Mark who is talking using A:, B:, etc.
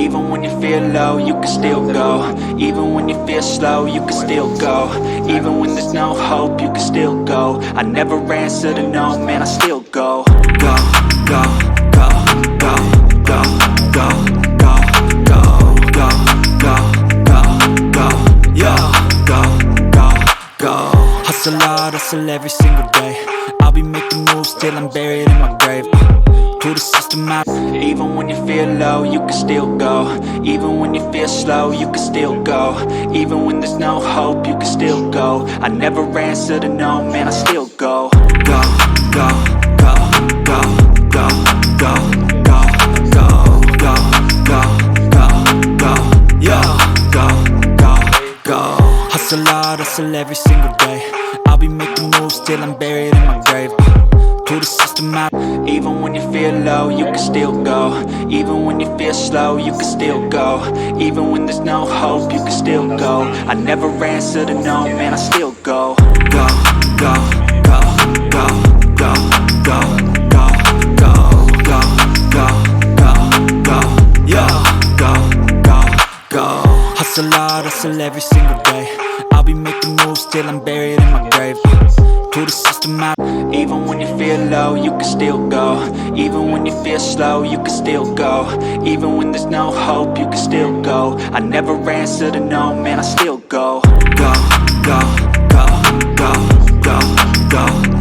A: Even when you feel low, you can still go. Even when you feel slow, you can still go. Even when there's no hope, you can still go. I never answer to no, man, I still go. Go, go, go, go, go, go, go, go, go, go, go, go, yo, go, go, go. Hustle hard, hustle every single day. I'll be making moves till I'm buried in my grave. To the system out. Even when you feel low, you can still go. Even when you feel slow, you can still go. Even when there's no hope, you can still go. I never answer to no, man, I still go. Go, go, go, go, go, go, go, go, go, go, go, go, yo, go, go, go. Hustle hard, hustle every single day. I'll be making moves till I'm buried in my grave. To the system out. Even when you feel low, you can still go. Even when you feel slow, you can still go. Even when there's no hope, you can still go. I never answer to no, man, I still go. Go, go, go, go, go, go, go, go, go, go, go, go, yo, go, go, go. Hustle hard, hustle every single day. I'll be making moves till I'm buried in my grave. To the system out. Even when you feel low, you can still go. Even when you feel slow, you can still go. Even when there's no hope, you can still go. I never answer to no, man, I still go. Go, go, go, go, go, go.